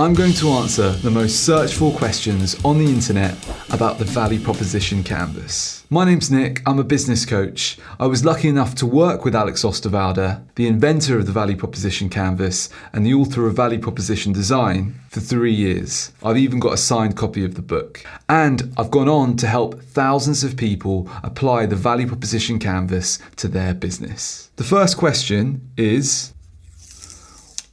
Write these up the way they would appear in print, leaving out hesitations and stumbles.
I'm going to answer the most searched for questions on the internet about the value proposition canvas. My name's Nick, I'm a business coach. I was lucky enough to work with Alex Osterwalder, the inventor of the value proposition canvas and the author of Value Proposition Design, for 3 years. I've even got a signed copy of the book. And I've gone on to help thousands of people apply the value proposition canvas to their business. The first question is,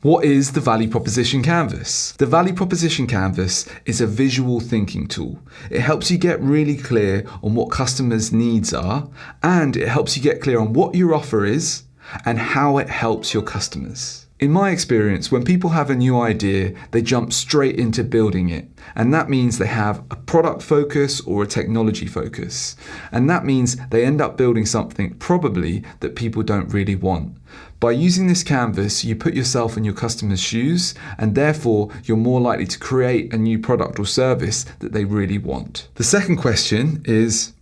what is the value proposition canvas? The value proposition canvas is a visual thinking tool. It helps you get really clear on what customers' needs are, and it helps you get clear on what your offer is and how it helps your customers. In my experience, when people have a new idea, they jump straight into building it. And that means they have a product focus or a technology focus. And that means they end up building something probably that people don't really want. By using this canvas, you put yourself in your customer's shoes, and therefore you're more likely to create a new product or service that they really want. The second question is,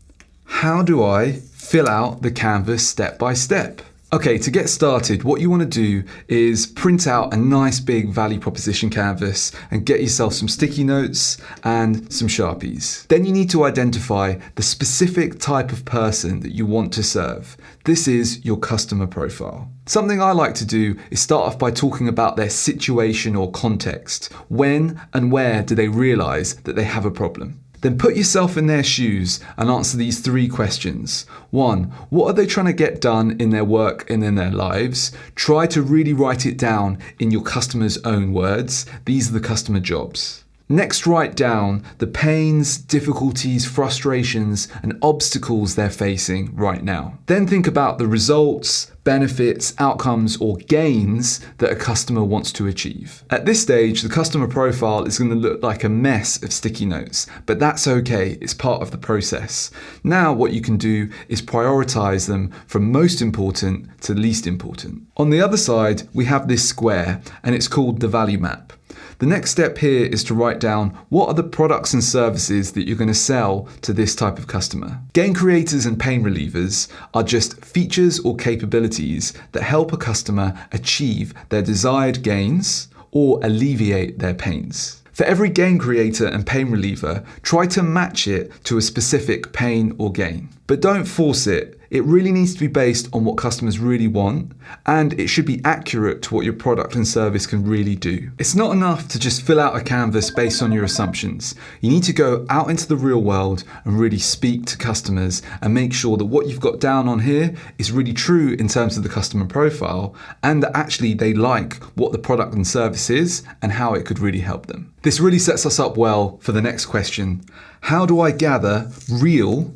how do I fill out the canvas step by step? Okay, to get started, what you want to do is print out a nice big value proposition canvas and get yourself some sticky notes and some Sharpies. Then you need to identify the specific type of person that you want to serve. This is your customer profile. Something I like to do is start off by talking about their situation or context. When and where do they realize that they have a problem? Then put yourself in their shoes and answer these 3 questions. 1, what are they trying to get done in their work and in their lives? Try to really write it down in your customer's own words. These are the customer jobs. Next, write down the pains, difficulties, frustrations, and obstacles they're facing right now. Then think about the results, benefits, outcomes, or gains that a customer wants to achieve. At this stage, the customer profile is going to look like a mess of sticky notes, but that's okay, it's part of the process. Now what you can do is prioritize them from most important to least important. On the other side, we have this square, and it's called the value map. The next step here is to write down what are the products and services that you're going to sell to this type of customer. Gain creators and pain relievers are just features or capabilities that help a customer achieve their desired gains or alleviate their pains. For every gain creator and pain reliever, try to match it to a specific pain or gain. But don't force it. It really needs to be based on what customers really want, and it should be accurate to what your product and service can really do. It's not enough to just fill out a canvas based on your assumptions. You need to go out into the real world and really speak to customers and make sure that what you've got down on here is really true in terms of the customer profile, and that actually they like what the product and service is and how it could really help them. This really sets us up well for the next question. How do I gather real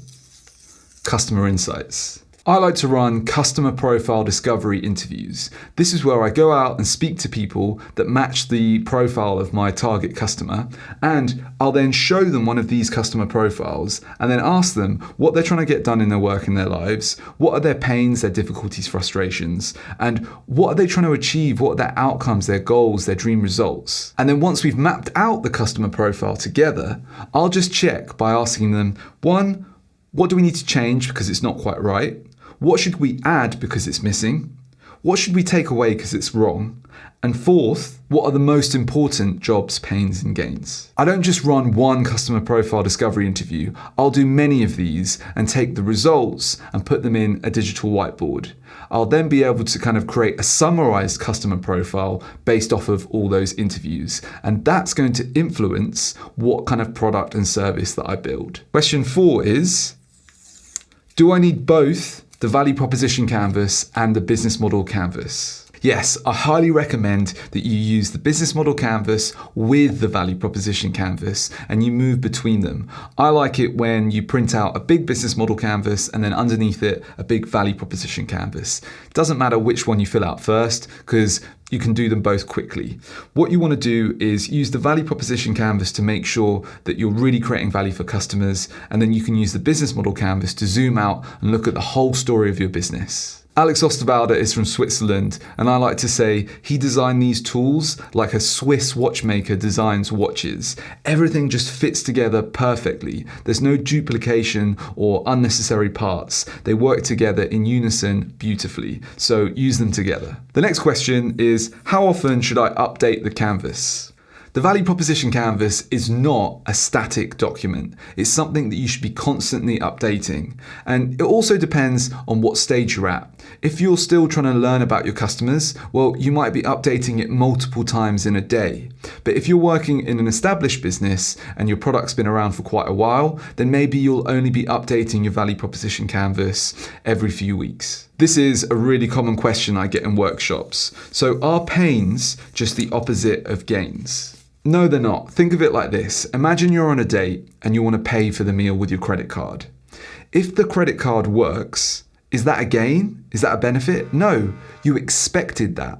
customer insights? I like to run customer profile discovery interviews. This is where I go out and speak to people that match the profile of my target customer, and I'll then show them one of these customer profiles and then ask them what they're trying to get done in their work and their lives, what are their pains, their difficulties, frustrations, and what are they trying to achieve, what are their outcomes, their goals, their dream results. And then once we've mapped out the customer profile together, I'll just check by asking them, 1, what do we need to change because it's not quite right? What should we add because it's missing? What should we take away because it's wrong? And 4th, what are the most important jobs, pains, and gains? I don't just run one customer profile discovery interview. I'll do many of these and take the results and put them in a digital whiteboard. I'll then be able to kind of create a summarized customer profile based off of all those interviews. And that's going to influence what kind of product and service that I build. Question 4 is, do I need both the value proposition canvas and the business model canvas? Yes, I highly recommend that you use the business model canvas with the value proposition canvas and you move between them. I like it when you print out a big business model canvas and then underneath it a big value proposition canvas. It doesn't matter which one you fill out first because you can do them both quickly. What you want to do is use the value proposition canvas to make sure that you're really creating value for customers, and then you can use the business model canvas to zoom out and look at the whole story of your business. Alex Osterwalder is from Switzerland, and I like to say he designed these tools like a Swiss watchmaker designs watches. Everything just fits together perfectly. There's no duplication or unnecessary parts. They work together in unison beautifully, so use them together. The next question is, how often should I update the canvas? The value proposition canvas is not a static document. It's something that you should be constantly updating. And it also depends on what stage you're at. If you're still trying to learn about your customers, well, you might be updating it multiple times in a day. But if you're working in an established business and your product's been around for quite a while, then maybe you'll only be updating your value proposition canvas every few weeks. This is a really common question I get in workshops. So are pains just the opposite of gains? No, they're not. Think of it like this. Imagine you're on a date and you want to pay for the meal with your credit card. If the credit card works, is that a gain? Is that a benefit? No, you expected that.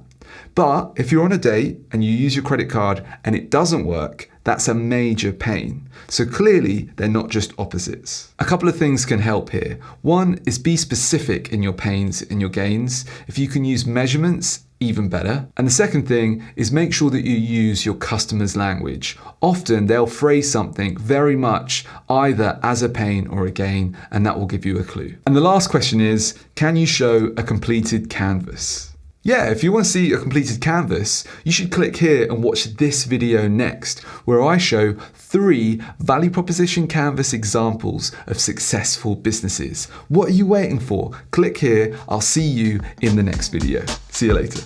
But if you're on a date and you use your credit card and it doesn't work, that's a major pain. So clearly, they're not just opposites. A couple of things can help here. One is be specific in your pains and your gains. If you can use measurements, even better. And the second thing is make sure that you use your customer's language. Often they'll phrase something very much either as a pain or a gain, and that will give you a clue. And the last question is, can you show a completed canvas? Yeah, if you want to see a completed canvas, you should click here and watch this video next, where I show 3 value proposition canvas examples of successful businesses. What are you waiting for? Click here. I'll see you in the next video. See you later.